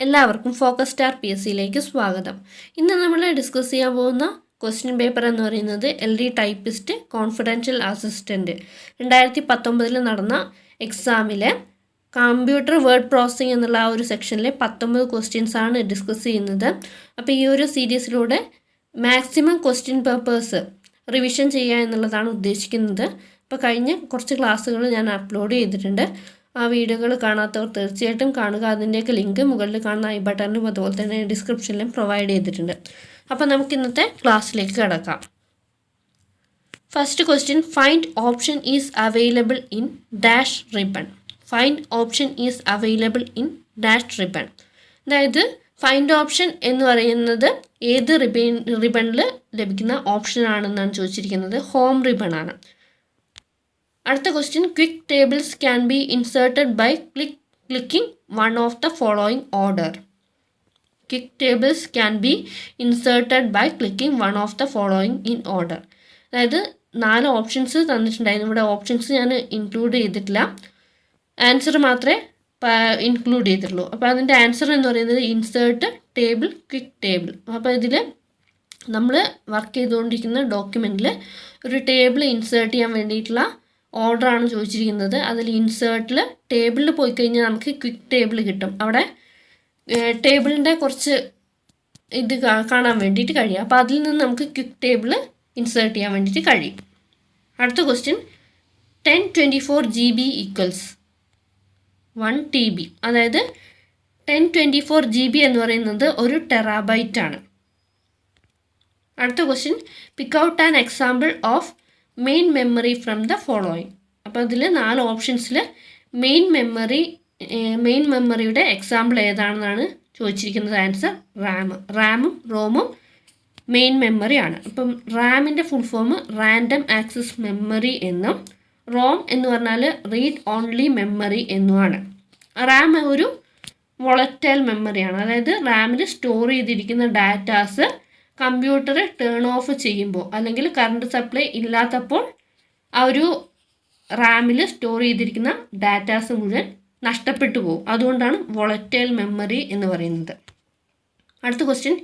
എല്ലാവർക്കും focus star PSCയിലേക്ക് സ്വാഗതം. ഇന്ന് നമ്മൾ ഡിസ്കസ് ചെയ്യാൻ പോകുന്ന ക്വസ്റ്റ്യൻ പേപ്പർ എന്ന് പറയുന്നത് LD ടൈപ്പിസ്റ്റ് കോൺഫിഡൻഷ്യൽ അസിസ്റ്റൻറ്റ് 2019 നടന്ന എക്സാമിലെ കമ്പ്യൂട്ടർ വേർഡ് പ്രോസസ്സിംഗ് എന്നുള്ള ആ ഒരു സെക്ഷനിലെ 19 ക്വസ്റ്റ്യൻസ് ആണ് ഡിസ്കസ് ചെയ്യുന്നത്. അപ്പോൾ ഈ ഒരു സീരീസിലൂടെ മാക്സിമം ക്വസ്റ്റ്യൻ പേപ്പേഴ്സ് റിവിഷൻ ചെയ്യുക എന്നുള്ളതാണ് ഉദ്ദേശിക്കുന്നത്. അപ്പോൾ കഴിഞ്ഞ കുറച്ച് ക്ലാസ്സുകൾ ഞാൻ അപ്ലോഡ് ചെയ്തിട്ടുണ്ട്. ആ വീഡിയോകൾ കാണാത്തവർ തീർച്ചയായിട്ടും കാണുക. അതിൻ്റെയൊക്കെ ലിങ്ക് മുകളിൽ കാണുന്ന ഐ ബട്ടണിലും അതുപോലെ തന്നെ ഡിസ്ക്രിപ്ഷനിലും പ്രൊവൈഡ് ചെയ്തിട്ടുണ്ട്. അപ്പോൾ നമുക്ക് ഇന്നത്തെ ക്ലാസ്സിലേക്ക് കിടക്കാം. First question, find option is available in dash ribbon. Find option is available in dash ribbon. അതായത് ഫൈൻഡ് ഓപ്ഷൻ എന്ന് പറയുന്നത് ഏത് റിബണിൽ ലഭിക്കുന്ന ഓപ്ഷൻ ആണെന്നാണ് ചോദിച്ചിരിക്കുന്നത്. ഹോം റിബൺ ആണ്. അടുത്ത question, quick tables can be inserted by clicking one of the following order. Quick tables can be inserted by clicking one of the following in order. അതായത് 4 options തന്നിട്ടുണ്ടായിരുന്നു. ഇവിടെ ഓപ്ഷൻസ് ഞാൻ include ചെയ്തിട്ടില്ല, answer മാത്രമേ include ചെയ്തിട്ടുള്ളൂ. അപ്പോൾ അതിൻ്റെ answer എന്ന് പറയുന്നത് ഇൻസേർട്ട് ടേബിൾ, ക്വിക്ക് ടേബിൾ. അപ്പോൾ ഇതിൽ നമ്മൾ വർക്ക് ചെയ്തുകൊണ്ടിരിക്കുന്ന ഡോക്യുമെൻറ്റിൽ ഒരു ടേബിൾ ഇൻസേർട്ട് ചെയ്യാൻ വേണ്ടിയിട്ടുള്ള ഓർഡറാണ് ചോദിച്ചിരിക്കുന്നത്. അതിൽ ഇൻസേർട്ടിൽ ടേബിളിൽ പോയി കഴിഞ്ഞാൽ നമുക്ക് ക്വിക്ക് ടേബിൾ കിട്ടും. അവിടെ ടേബിളിൻ്റെ കുറച്ച് ഇത് കാണാൻ വേണ്ടിയിട്ട് കഴിയും. അപ്പോൾ അതിൽ നിന്ന് നമുക്ക് ക്വിക്ക് ടേബിൾ ഇൻസേർട്ട് ചെയ്യാൻ വേണ്ടിയിട്ട് കഴിയും. അടുത്ത ക്വസ്റ്റ്യൻ, 1024 GB ഈക്വൽസ് 1 TB. അതായത് 1024 GB എന്ന് പറയുന്നത് 1 ടെറാബൈറ്റ് ആണ്. അടുത്ത question, pick out an example of main memory from the following. അപ്പോൾ അതിൽ 4 ഓപ്ഷൻസിൽ മെയിൻ മെമ്മറിയുടെ എക്സാമ്പിൾ ഏതാണെന്നാണ് ചോദിച്ചിരിക്കുന്നത്. ആൻസർ റാമും റോമും മെയിൻ മെമ്മറിയാണ്. അപ്പം റാമിൻ്റെ full form random access memory എന്നും റോം എന്ന് പറഞ്ഞാൽ റീഡ് ഓൺലി മെമ്മറി എന്നുമാണ്. റാം ഒരു വോളറ്റൈൽ മെമ്മറിയാണ്. അതായത് റാമിൽ സ്റ്റോർ ചെയ്തിരിക്കുന്ന ഡാറ്റാസ് കമ്പ്യൂട്ടർ ടേൺ ഓഫ് ചെയ്യുമ്പോൾ അല്ലെങ്കിൽ കറണ്ട് സപ്ലൈ ഇല്ലാത്തപ്പോൾ ആ ഒരു റാമിൽ സ്റ്റോർ ചെയ്തിരിക്കുന്ന ഡാറ്റാസ് മുഴുവൻ നഷ്ടപ്പെട്ടു പോകും. അതുകൊണ്ടാണ് വോളറ്റൈൽ മെമ്മറി എന്ന് പറയുന്നത്. അടുത്ത question,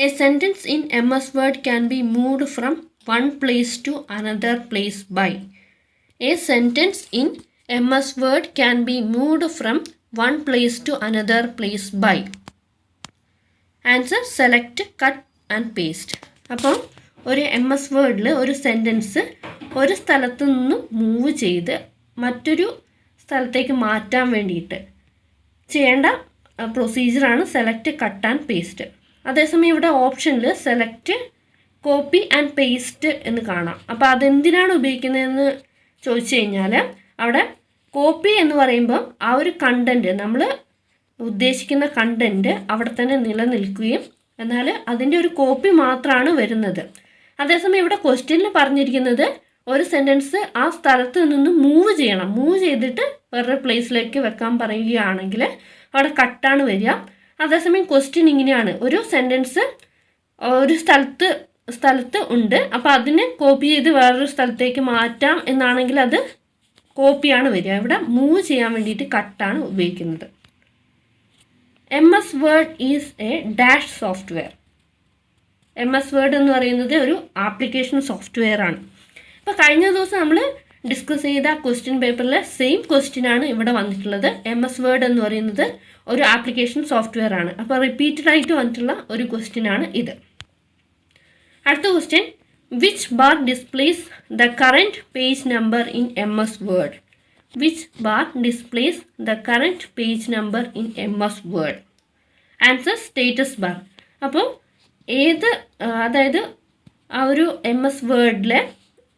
a sentence in MS Word can be moved from one place to another place by. A sentence in MS Word can be moved from one place to another place by. Answer select, cut and paste. അപ്പം ഒരു MS Wordൽ ഒരു sentence ഒരു സ്ഥലത്ത് നിന്നും move ചെയ്ത് മറ്റൊരു സ്ഥലത്തേക്ക് മാറ്റാൻ വേണ്ടിയിട്ട് ചെയ്യേണ്ട പ്രൊസീജിയറാണ് സെലക്ട്, കട്ട് ആൻഡ് പേസ്റ്റ്. അതേസമയം ഇവിടെ ഓപ്ഷനിൽ സെലക്ട്, കോപ്പി ആൻഡ് പേസ്റ്റ് എന്ന് കാണാം. അപ്പോൾ അതെന്തിനാണ് ഉപയോഗിക്കുന്നതെന്ന് ചോദിച്ചു കഴിഞ്ഞാൽ അവിടെ കോപ്പി എന്ന് പറയുമ്പം ആ ഒരു കണ്ടൻറ്റ്, നമ്മൾ ഉദ്ദേശിക്കുന്ന കണ്ടൻറ്റ് അവിടെ തന്നെ നിലനിൽക്കുകയും എന്നാൽ അതിൻ്റെ ഒരു കോപ്പി മാത്രമാണ് വരുന്നത്. അതേസമയം ഇവിടെ ക്വസ്റ്റ്യനിൽ പറഞ്ഞിരിക്കുന്നത് ഒരു സെൻറ്റൻസ് ആ സ്ഥലത്ത് നിന്ന് മൂവ് ചെയ്യണം. മൂവ് ചെയ്തിട്ട് വേറൊരു പ്ലേസിലേക്ക് വെക്കാൻ പറയുകയാണെങ്കിൽ അവിടെ കട്ടാണ് വരിക. അതേസമയം ക്വസ്റ്റ്യൻ ഇങ്ങനെയാണ്, ഒരു സെൻറ്റൻസ് ഒരു സ്ഥലത്ത് ഉണ്ട്, അപ്പോൾ അതിനെ കോപ്പി ചെയ്ത് വേറൊരു സ്ഥലത്തേക്ക് മാറ്റാം എന്നാണെങ്കിൽ അത് കോപ്പിയാണ് വരിക. ഇവിടെ മൂവ് ചെയ്യാൻ വേണ്ടിയിട്ട് കട്ടാണ് ഉപയോഗിക്കുന്നത്. MS Word is A dash software. MS Word എന്ന് പറയുന്നത് ഒരു ആപ്ലിക്കേഷൻ സോഫ്റ്റ്വെയർ ആണ്. ഇപ്പോൾ കഴിഞ്ഞ ദിവസം നമ്മൾ ഡിസ്കസ് ചെയ്ത ക്വസ്റ്റ്യൻ പേപ്പറിലെ സെയിം ക്വസ്റ്റ്യൻ ആണ് ഇവിടെ വന്നിട്ടുള്ളത്. MS Word എന്ന് പറയുന്നത് ഒരു ആപ്ലിക്കേഷൻ സോഫ്റ്റ്വെയർ ആണ്. അപ്പോൾ റിപ്പീറ്റഡ് ആയിട്ട് വന്നിട്ടുള്ള ഒരു ക്വസ്റ്റ്യൻ ആണ് ഇത്. അടുത്ത question, which bar displays the current page number in MS Word. Which bar displays the current page number in MS Word? Answer status bar. അപ്പോൾ അതായത് ആ ഒരു MS Wordലെ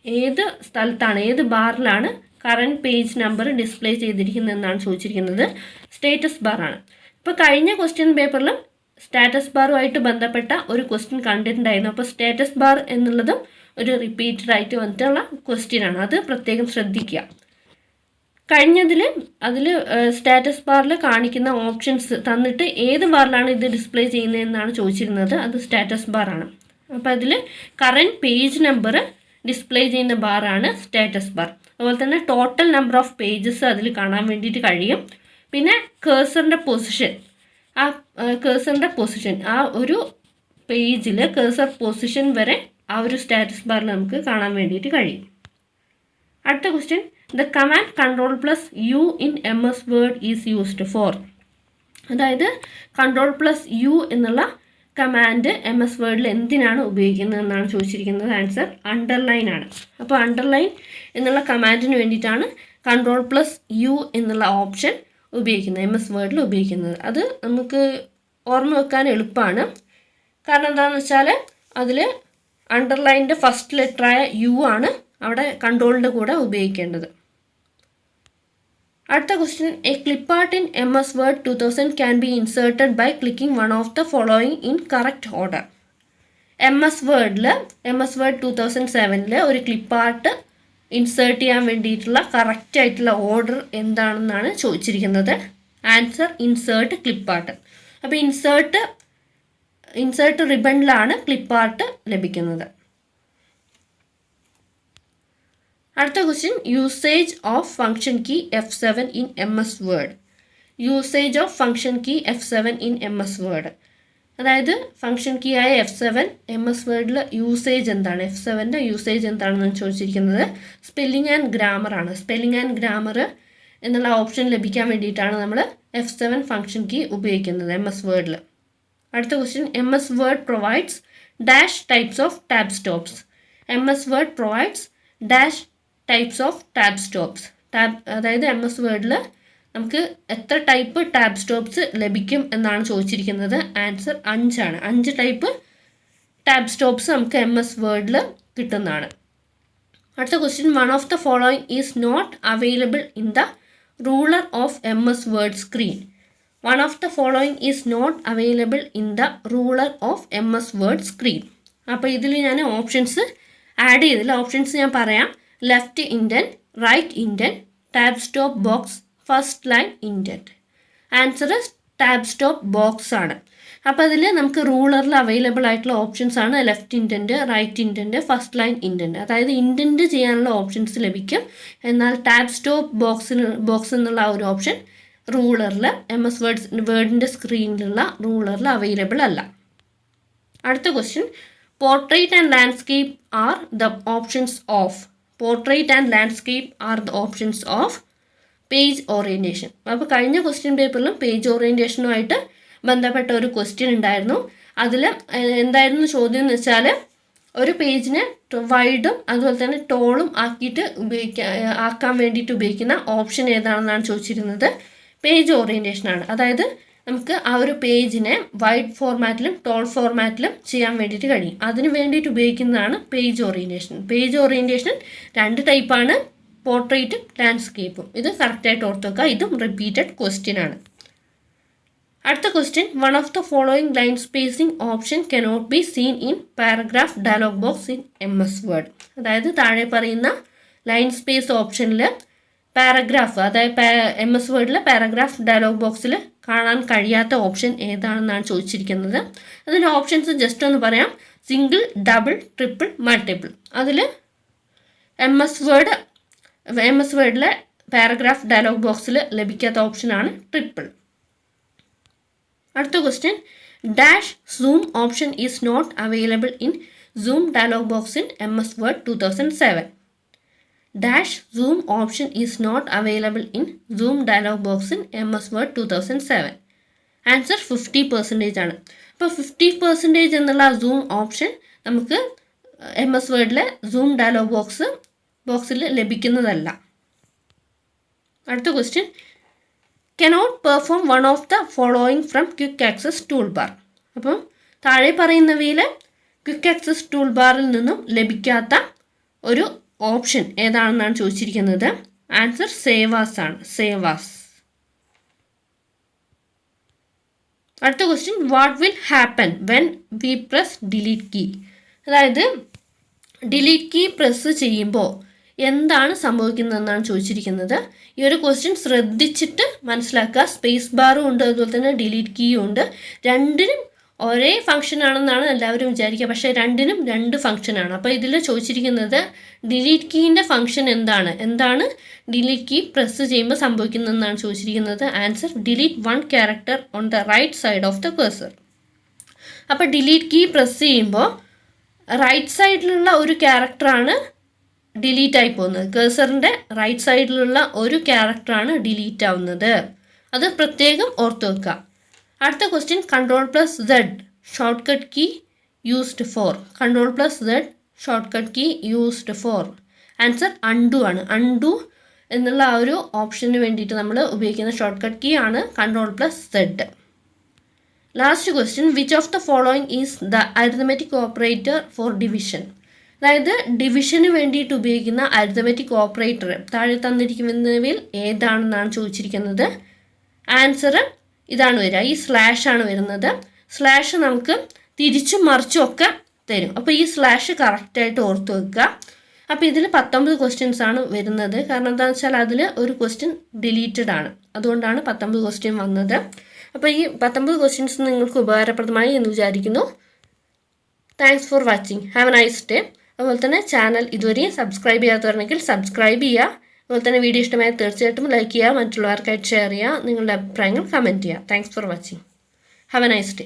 ഏത് സ്ഥലത്താണ്, ഏത് ബാറിലാണ് കറൻറ്റ് പേജ് നമ്പർ ഡിസ്പ്ലേ ചെയ്തിരിക്കുന്നതെന്നാണ് ചോദിച്ചിരിക്കുന്നത്. സ്റ്റാറ്റസ് ബാർ ആണ്. ഇപ്പോൾ കഴിഞ്ഞ ക്വസ്റ്റ്യൻ പേപ്പറിലും സ്റ്റാറ്റസ് ബാറുമായിട്ട് ബന്ധപ്പെട്ട ഒരു ക്വസ്റ്റ്യൻ കണ്ടിട്ടുണ്ടായിരുന്നു. അപ്പോൾ സ്റ്റാറ്റസ് ബാർ എന്നുള്ളതും ഒരു റിപ്പീറ്റഡ് ആയിട്ട് വന്നിട്ടുള്ള ക്വസ്റ്റ്യൻ ആണ്. അത് പ്രത്യേകം ശ്രദ്ധിക്കുക. അതിൽ സ്റ്റാറ്റസ് ബാറിൽ കാണിക്കുന്ന ഓപ്ഷൻസ് തന്നിട്ട് ഏത് ബാറിലാണ് ഇത് ഡിസ്പ്ലേ ചെയ്യുന്നതെന്നാണ് ചോദിച്ചിരുന്നത്. അത് സ്റ്റാറ്റസ് ബാറാണ്. അപ്പോൾ അതിൽ കറൻറ്റ് പേജ് നമ്പർ ഡിസ്പ്ലേ ചെയ്യുന്ന ബാറാണ് സ്റ്റാറ്റസ് ബാർ. അതുപോലെ തന്നെ ടോട്ടൽ നമ്പർ ഓഫ് പേജസ് അതിൽ കാണാൻ വേണ്ടിയിട്ട് കഴിയും. പിന്നെ കേഴ്സറിൻ്റെ പൊസിഷൻ, ആ കേഴ്സറിൻ്റെ പൊസിഷൻ, ആ ഒരു പേജിൽ കേഴ്സർ പൊസിഷൻ വരെ ആ ഒരു സ്റ്റാറ്റസ് ബാറിൽ നമുക്ക് കാണാൻ വേണ്ടിയിട്ട് കഴിയും. അടുത്ത question, the command control plus you in MS word is used for. അതായത് കൺട്രോൾ പ്ലസ് യു എന്നുള്ള കമാൻഡ് MS വേർഡിൽ എന്തിനാണ് ഉപയോഗിക്കുന്നത് എന്നാണ് ചോദിച്ചിരിക്കുന്നത്. ആൻസർ അണ്ടർലൈൻ ആണ്. അപ്പോൾ അണ്ടർലൈൻ എന്നുള്ള കമാൻഡിന് വേണ്ടിയിട്ടാണ് കൺട്രോൾ പ്ലസ് യു എന്നുള്ള ഓപ്ഷൻ ഉപയോഗിക്കുന്നത്, MS വേർഡിൽ ഉപയോഗിക്കുന്നത്. അത് നമുക്ക് ഓർമ്മ വെക്കാൻ എളുപ്പമാണ്. കാരണം എന്താണെന്ന് വെച്ചാൽ അതിൽ അണ്ടർലൈൻ്റെ ഫസ്റ്റ് ലെറ്ററായ യു ആണ് അവിടെ കൺട്രോളിൻ്റെ കൂടെ ഉപയോഗിക്കേണ്ടത്. അടുത്ത question, a clip art in MS Word 2000 can be inserted by clicking one of the following in correct order. MS word 2007 ഒരു ക്ലിപ്പാർട്ട് ഇൻസേർട്ട് ചെയ്യാൻ വേണ്ടിയിട്ടുള്ള കറക്റ്റ് ആയിട്ടുള്ള ഓർഡർ എന്താണെന്നാണ് ചോദിച്ചിരിക്കുന്നത്. Answer insert clip art. അപ്പോൾ ഇൻസേർട്ട് റിബണിലാണ് ക്ലിപ്പാർട്ട് ലഭിക്കുന്നത്. അടുത്ത question, usage of function key F7 in MS Word. Usage of function key F7 in MS Word. അതായത് ഫംഗ്ഷൻ കീ ആയ F7 MS വേർഡിൽ യൂസേജ് എന്താണ്, F7ൻ്റെ യൂസേജ് എന്താണെന്ന് ചോദിച്ചിരിക്കുന്നത്. സ്പെല്ലിംഗ് ആൻഡ് ഗ്രാമർ ആണ്. സ്പെല്ലിംഗ് ആൻഡ് ഗ്രാമർ എന്നുള്ള ഓപ്ഷൻ ലഭിക്കാൻ വേണ്ടിയിട്ടാണ് നമ്മൾ F7 ഫംഗ്ഷൻ കീ ഉപയോഗിക്കുന്നത് MS വേർഡിൽ. അടുത്ത question, MS word provides dash types of tab stops. MS word provides dash types of tab stops. അതായത് MS വേർഡിൽ നമുക്ക് എത്ര ടൈപ്പ് ടാബ് സ്റ്റോപ്സ് ലഭിക്കും എന്നാണ് ചോദിച്ചിരിക്കുന്നത്. ആൻസർ 5 ആണ്. 5 ടൈപ്പ് ടാബ് സ്റ്റോപ്സ് നമുക്ക് MS വേർഡിൽ കിട്ടുന്നതാണ്. അടുത്ത question, one of the following is not available in the ruler of MS word screen. One of the following is not available in the ruler of MS word screen. അപ്പോൾ ഇതിൽ ഞാൻ options add ചെയ്തില്ല. Options ഞാൻ പറയാം. Left indent, right indent, tab stop box, first line indent. Answer tab stop box ആണ്. അപ്പോൾ അതിൽ നമുക്ക് റൂളറിൽ അവൈലബിൾ ആയിട്ടുള്ള ഓപ്ഷൻസ് ആണ് left indent, right indent, first line indent. അതായത് ഇൻഡൻറ്റ് ചെയ്യാനുള്ള ഓപ്ഷൻസ് ലഭിക്കും. എന്നാൽ ടാബ് സ്റ്റോപ്പ് ബോക്സ് എന്നുള്ള ആ ഒരു ഓപ്ഷൻ റൂളറിൽ MS വേർഡിൻ്റെ സ്ക്രീനിലുള്ള റൂളറിൽ അവൈലബിൾ അല്ല. അടുത്ത question, portrait and landscape are the options of. Portrait and landscape are the options of page orientation. അപ്പോൾ കഴിഞ്ഞ ക്വസ്റ്റ്യൻ പേപ്പറിലും പേജ് ഓറിയൻറ്റേഷനുമായിട്ട് ബന്ധപ്പെട്ട ഒരു ക്വസ്റ്റ്യൻ ഉണ്ടായിരുന്നു. അതിൽ എന്തായിരുന്നു ചോദ്യം എന്ന് വെച്ചാൽ ഒരു പേജിനെ വൈഡും അതുപോലെ തന്നെ ടോളും ആക്കാൻ വേണ്ടിയിട്ട് ഉപയോഗിക്കുന്ന ഓപ്ഷൻ ഏതാണെന്നാണ് ചോദിച്ചിരുന്നത്. പേജ് ഓറിയൻറ്റേഷനാണ്. അതായത് നമുക്ക് ആ ഒരു പേജിനെ വൈഡ് ഫോർമാറ്റിലും ടോൾ ഫോർമാറ്റിലും ചെയ്യാൻ വേണ്ടിയിട്ട് കഴിയും. അതിന് വേണ്ടിയിട്ട് ഉപയോഗിക്കുന്നതാണ് പേജ് ഓറിയൻറ്റേഷൻ. പേജ് ഓറിയൻറ്റേഷൻ 2 ടൈപ്പാണ്, പോർട്രേറ്റും ലാൻഡ്സ്കേപ്പും. ഇത് കറക്റ്റായിട്ട് ഓർത്ത് വെക്കുക. ഇതും റിപ്പീറ്റഡ് ക്വസ്റ്റ്യൻ ആണ്. അടുത്ത question, one of the following line spacing option cannot be seen in paragraph dialogue box in MS Word. അതായത് താഴെ പറയുന്ന ലൈൻ സ്പേസ് ഓപ്ഷനിൽ പാരഗ്രാഫ്, അതായത് MS വേർഡിൽ പാരഗ്രാഫ് ഡയലോഗ് ബോക്സിൽ കാണാൻ കഴിയാത്ത ഓപ്ഷൻ ഏതാണെന്നാണ് ചോദിച്ചിരിക്കുന്നത്. അതിൻ്റെ ഓപ്ഷൻസ് ജസ്റ്റ് ഒന്ന് പറയാം. Single, double, triple, multiple. അതിൽ MS വേർഡിലെ പാരഗ്രാഫ് ഡയലോഗ് ബോക്സിൽ ലഭിക്കാത്ത ഓപ്ഷനാണ് ട്രിപ്പിൾ. അടുത്ത question, dash zoom option is not available in zoom dialog box in MS word 2007. Dash zoom option is not available in zoom dialog box in MS word 2007. Answer 50% ആണ്. അപ്പോൾ 50% എന്നുള്ള zoom option നമുക്ക് MS വേർഡിലെ zoom dialog ബോക്സിൽ ലഭിക്കുന്നതല്ല. അടുത്ത question, cannot perform one of the following from quick access tool bar. അപ്പം താഴെ പറയുന്നവയിൽ ക്വിക്ക് ആക്സസ് ടൂൾ ബാറിൽ നിന്നും ലഭിക്കാത്ത ഒരു ഓപ്ഷൻ ഏതാണെന്നാണ് ചോദിച്ചിരിക്കുന്നത്. ആൻസർ സേവാസ് ആണ്. സേവാസ്. അടുത്ത question, what will happen when we press delete key. അതായത് ഡിലീറ്റ് കീ പ്രസ് ചെയ്യുമ്പോൾ എന്താണ് സംഭവിക്കുന്നതെന്നാണ് ചോദിച്ചിരിക്കുന്നത്. ഈ ഒരു ക്വസ്റ്റ്യൻ ശ്രദ്ധിച്ചിട്ട് മനസ്സിലാക്കുക. സ്പേസ് ബാറും ഉണ്ട്, അതുപോലെ തന്നെ ഡിലീറ്റ് കീയും ഉണ്ട്. രണ്ടിനും ഒരേ ഫംഗ്ഷൻ ആണെന്നാണ് എല്ലാവരും വിചാരിക്കുക, പക്ഷേ രണ്ടിനും രണ്ട് ഫംഗ്ഷനാണ്. അപ്പോൾ ഇതിൽ ചോദിച്ചിരിക്കുന്നത് ഡിലീറ്റ് കീൻ്റെ ഫംഗ്ഷൻ എന്താണ് ഡിലീറ്റ് കീ പ്രസ് ചെയ്യുമ്പോൾ സംഭവിക്കുന്നതെന്നാണ് ചോദിച്ചിരിക്കുന്നത്. Answer delete 1 character on the right side of the cursor. അപ്പോൾ ഡിലീറ്റ് കീ പ്രസ് ചെയ്യുമ്പോൾ റൈറ്റ് സൈഡിലുള്ള ഒരു ക്യാരക്ടറാണ് ഡിലീറ്റ് ആയി പോകുന്നത്. കഴ്സറിൻ്റെ റൈറ്റ് സൈഡിലുള്ള ഒരു ക്യാരക്ടറാണ് ഡിലീറ്റ് ആവുന്നത്. അത് പ്രത്യേകം ഓർത്ത് വെക്കുക. അടുത്ത question, Ctrl+Z shortcut key used for. Ctrl+Z shortcut key used for. Answer undo ആണ്. അൺഡു എന്നുള്ള ആ ഒരു ഓപ്ഷന് വേണ്ടിയിട്ട് നമ്മൾ ഉപയോഗിക്കുന്ന ഷോർട്ട് കട്ട് കീ ആണ് Ctrl+Z. Last question, which of the following is the arithmetic operator for division. അതായത് ഡിവിഷന് വേണ്ടിയിട്ട് ഉപയോഗിക്കുന്ന അരിത്മെറ്റിക് ഓപ്പറേറ്റർ താഴെ തന്നിരിക്കുന്നവയിൽ ഏതാണെന്നാണ് ചോദിച്ചിരിക്കുന്നത്. ആൻസർ ഇതാണ് വരിക, ഈ സ്ലാഷ് ആണ് വരുന്നത്. സ്ലാഷ് നമുക്ക് തിരിച്ചും മറിച്ചും ഒക്കെ തരും. അപ്പോൾ ഈ സ്ലാഷ് കറക്റ്റായിട്ട് ഓർത്ത് വെക്കുക. അപ്പോൾ ഇതിൽ 19 ക്വസ്റ്റ്യൻസ് ആണ് വരുന്നത്. കാരണം എന്താണെന്ന് വെച്ചാൽ അതിൽ ഒരു ക്വസ്റ്റ്യൻ ഡിലീറ്റഡ് ആണ്, അതുകൊണ്ടാണ് 19 ക്വസ്റ്റ്യൻ വന്നത്. അപ്പോൾ ഈ 19 ക്വസ്റ്റ്യൻസ് നിങ്ങൾക്ക് ഉപകാരപ്രദമായി എന്ന് വിചാരിക്കുന്നു. Thanks for watching. Have A nice day. അതുപോലെ തന്നെ ചാനൽ ഇതുവരെയും സബ്സ്ക്രൈബ് ചെയ്യാത്തവരുണ്ടെങ്കിൽ സബ്സ്ക്രൈബ് ചെയ്യുക. അതുപോലെ തന്നെ വീഡിയോ ഇഷ്ടമായ തീർച്ചയായിട്ടും ലൈക്ക് ചെയ്യുക, മറ്റുള്ളവർക്കായിട്ട് ഷെയർ ചെയ്യുക, നിങ്ങളുടെ അഭിപ്രായങ്ങൾ കമൻറ്റ് ചെയ്യുക. Thanks for watching. Have A nice day.